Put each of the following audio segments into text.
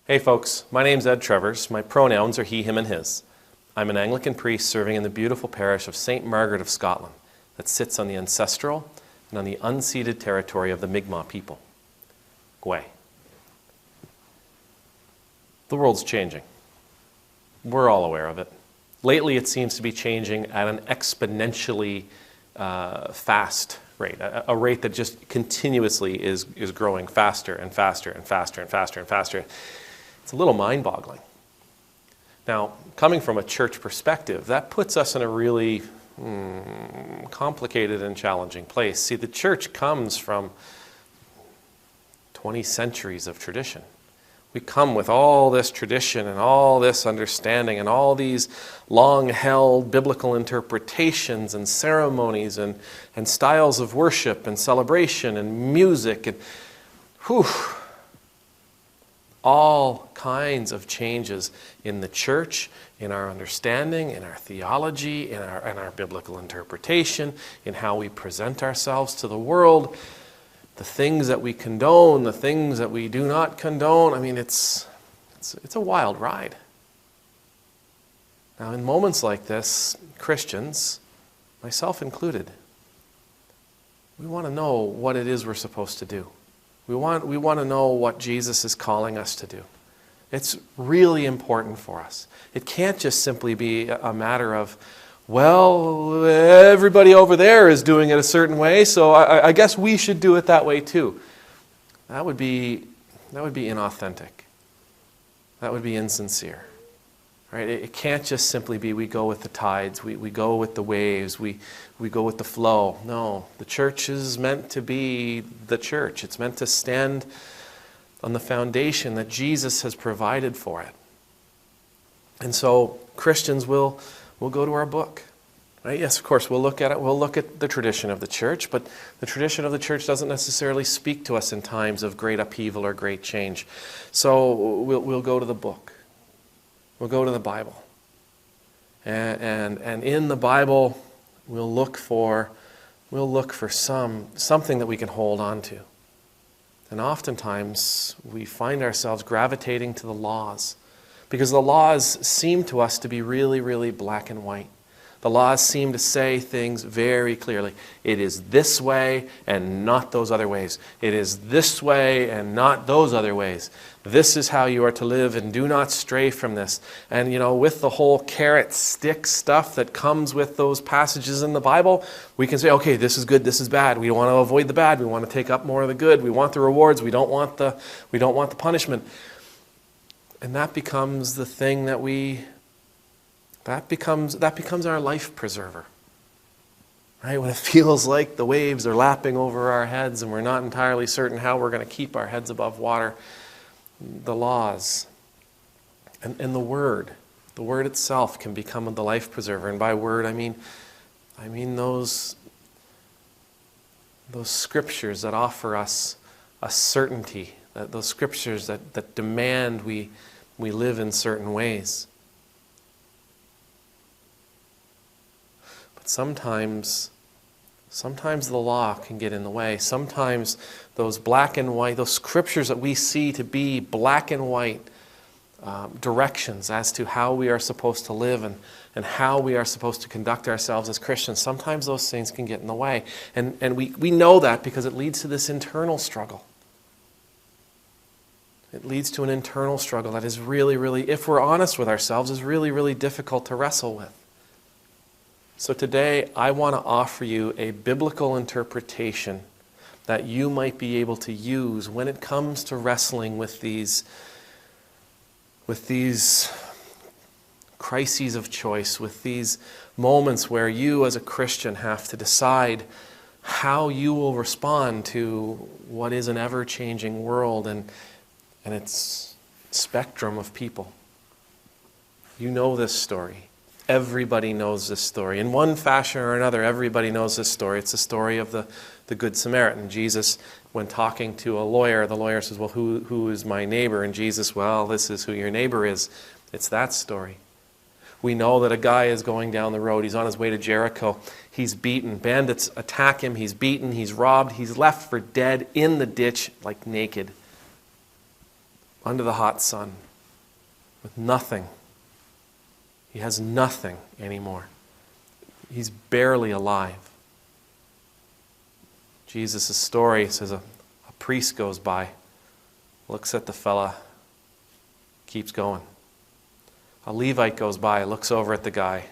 Hey folks, my name's Ed Trevors. My pronouns are he, him, and his. I'm an Anglican priest serving in the beautiful parish of St. Margaret of Scotland that sits on the ancestral and on the unceded territory of the Mi'kmaq people. Gwe. The world's changing. We're all aware of it. Lately it seems to be changing at an exponentially fast rate, a rate that just continuously is growing faster and faster and faster and faster and faster. It's a little mind-boggling. Now, coming from a church perspective, that puts us in a really complicated and challenging place. See, the church comes from 20 centuries of tradition. We come with all this tradition and all this understanding and all these long-held biblical interpretations and ceremonies and styles of worship and celebration and music and all kinds of changes in the church, in our understanding, in our theology, in our biblical interpretation, in how we present ourselves to the world, the things that we condone, the things that we do not condone. I mean, it's a wild ride. Now, in moments like this, Christians, myself included, we want to know what it is we're supposed to do. We want to know what Jesus is calling us to do. It's really important for us. It can't just simply be a matter of, well, everybody over there is doing it a certain way, so I guess we should do it that way too. That would be inauthentic. That would be insincere. Right? It can't just simply be we go with the tides, we go with the waves, we go with the flow. No, the church is meant to be the church. It's meant to stand on the foundation that Jesus has provided for it. And so Christians will go to our book. Right? Yes, of course, we'll look at it. We'll look at the tradition of the church, but the tradition of the church doesn't necessarily speak to us in times of great upheaval or great change. So we'll go to the book. We'll go to the Bible. And in the Bible, we'll look for something that we can hold on to. And oftentimes, we find ourselves gravitating to the laws, because the laws seem to us to be really, really black and white. The laws seem to say things very clearly. It is this way and not those other ways. It is this way and not those other ways. This is how you are to live and do not stray from this. And with the whole carrot stick stuff that comes with those passages in the Bible, we can say, okay, this is good, this is bad. We want to avoid the bad. We want to take up more of the good. We want the rewards. We don't want the punishment. And that becomes the thing that becomes our life preserver. Right? When it feels like the waves are lapping over our heads and we're not entirely certain how we're going to keep our heads above water, the laws and the word itself can become the life preserver. And by word, I mean those scriptures that offer us a certainty, those scriptures that demand we live in certain ways. Sometimes the law can get in the way. Sometimes those black and white, those scriptures that we see to be black and white directions as to how we are supposed to live and how we are supposed to conduct ourselves as Christians, sometimes those things can get in the way. And we know that because it leads to this internal struggle. It leads to an internal struggle that is really, really, if we're honest with ourselves, is really, really difficult to wrestle with. So today, I want to offer you a biblical interpretation that you might be able to use when it comes to wrestling with these crises of choice, with these moments where you as a Christian have to decide how you will respond to what is an ever-changing world and its spectrum of people. You know this story. Everybody knows this story. In one fashion or another, everybody knows this story. It's the story of the Good Samaritan. Jesus, when talking to a lawyer, the lawyer says, well, who is my neighbor? And Jesus, well, this is who your neighbor is. It's that story. We know that a guy is going down the road. He's on his way to Jericho. He's beaten. Bandits attack him. He's beaten. He's robbed. He's left for dead in the ditch, like naked. under the hot sun with nothing. He has nothing anymore. He's barely alive. Jesus' story says a priest goes by, looks at the fella, keeps going. A Levite goes by, looks over at the guy,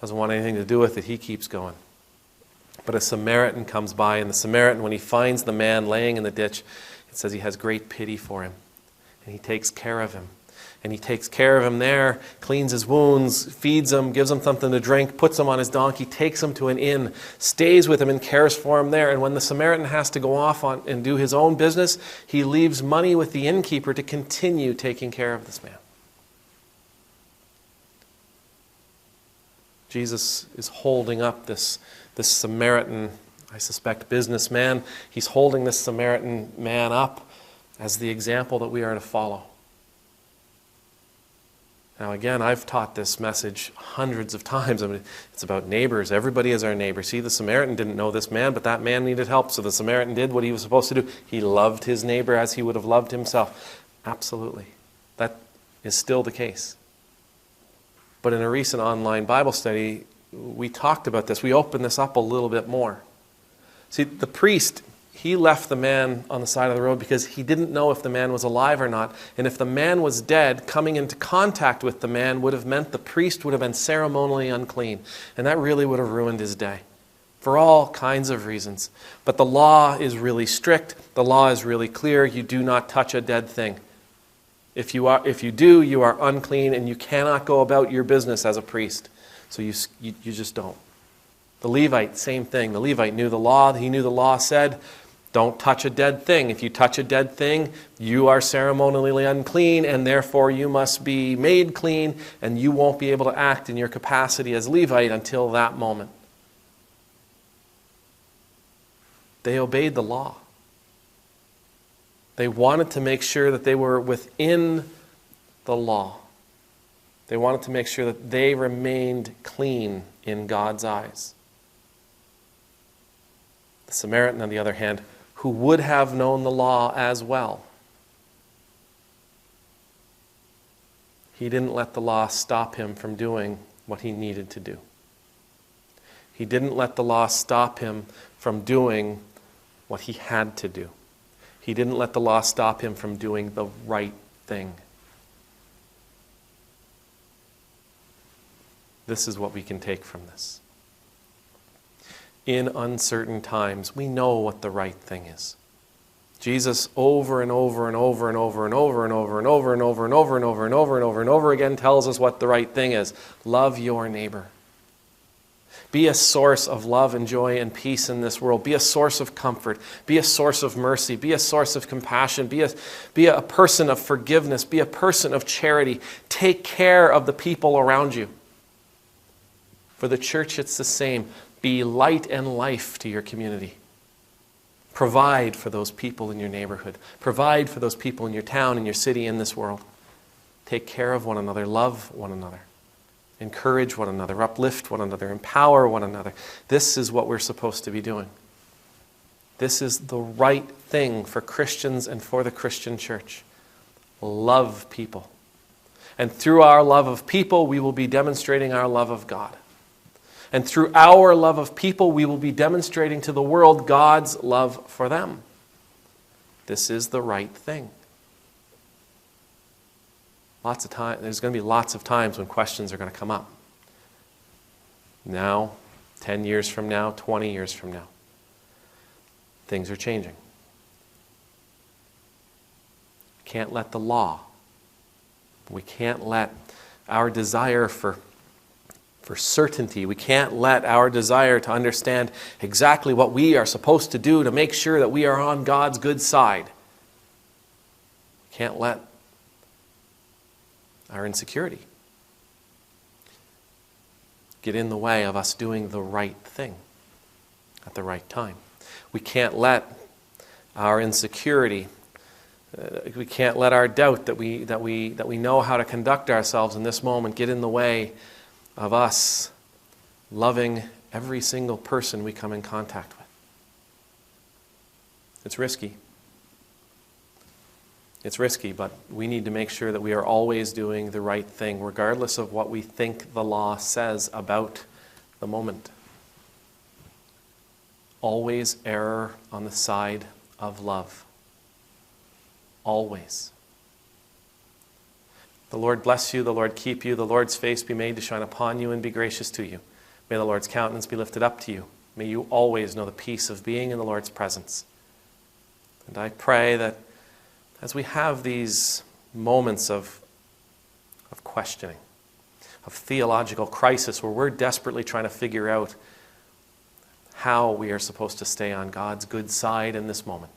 doesn't want anything to do with it, he keeps going. But a Samaritan comes by, and the Samaritan, when he finds the man laying in the ditch, it says he has great pity for him, and he takes care of him. And he takes care of him there, cleans his wounds, feeds him, gives him something to drink, puts him on his donkey, takes him to an inn, stays with him and cares for him there. And when the Samaritan has to go off and do his own business, he leaves money with the innkeeper to continue taking care of this man. Jesus is holding up this Samaritan, I suspect, businessman. He's holding this Samaritan man up as the example that we are to follow. Now again, I've taught this message hundreds of times. I mean, it's about neighbors. Everybody is our neighbor. See, the Samaritan didn't know this man, but that man needed help. So the Samaritan did what he was supposed to do. He loved his neighbor as he would have loved himself. Absolutely. That is still the case. But in a recent online Bible study, we talked about this. We opened this up a little bit more. See, the priest, he left the man on the side of the road because he didn't know if the man was alive or not. And if the man was dead, coming into contact with the man would have meant the priest would have been ceremonially unclean. And that really would have ruined his day for all kinds of reasons. But the law is really strict. The law is really clear. You do not touch a dead thing. If you do, you are unclean and you cannot go about your business as a priest. So you just don't. The Levite, same thing. The Levite knew the law. He knew the law said, don't touch a dead thing. If you touch a dead thing, you are ceremonially unclean, and therefore you must be made clean, and you won't be able to act in your capacity as Levite until that moment. They obeyed the law. They wanted to make sure that they were within the law. They wanted to make sure that they remained clean in God's eyes. The Samaritan, on the other hand, who would have known the law as well, he didn't let the law stop him from doing what he needed to do. He didn't let the law stop him from doing what he had to do. He didn't let the law stop him from doing the right thing. This is what we can take from this. In uncertain times, we know what the right thing is. Jesus over and over and over and over and over and over and over and over and over and over and over and over and over again tells us what the right thing is. Love your neighbor. Be a source of love and joy and peace in this world. Be a source of comfort. Be a source of mercy. Be a source of compassion. Be a person of forgiveness. Be a person of charity. Take care of the people around you. For the church, it's the same. Be light and life to your community. Provide for those people in your neighborhood. Provide for those people in your town, in your city, in this world. Take care of one another. Love one another. Encourage one another. Uplift one another. Empower one another. This is what we're supposed to be doing. This is the right thing for Christians and for the Christian church. Love people. And through our love of people, we will be demonstrating our love of God. And through our love of people, we will be demonstrating to the world God's love for them. This is the right thing. There's going to be lots of times when questions are going to come up. Now, 10 years from now, 20 years from now. Things are changing. We can't let the law, we can't let our desire for certainty, we can't let our desire to understand exactly what we are supposed to do to make sure that we are on God's good side. We can't let our insecurity get in the way of us doing the right thing at the right time. We can't let our insecurity, we can't let our doubt that we know how to conduct ourselves in this moment get in the way of us loving every single person we come in contact with. It's risky. It's risky, but we need to make sure that we are always doing the right thing, regardless of what we think the law says about the moment. Always err on the side of love. Always. The Lord bless you, the Lord keep you, the Lord's face be made to shine upon you and be gracious to you. May the Lord's countenance be lifted up to you. May you always know the peace of being in the Lord's presence. And I pray that as we have these moments of questioning, of theological crisis, where we're desperately trying to figure out how we are supposed to stay on God's good side in this moment,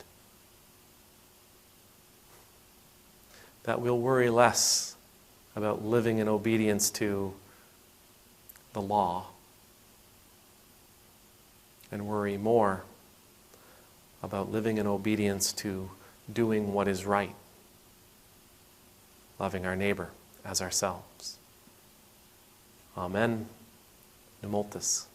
that we'll worry less about living in obedience to the law and worry more about living in obedience to doing what is right, loving our neighbor as ourselves. Amen. Numultus.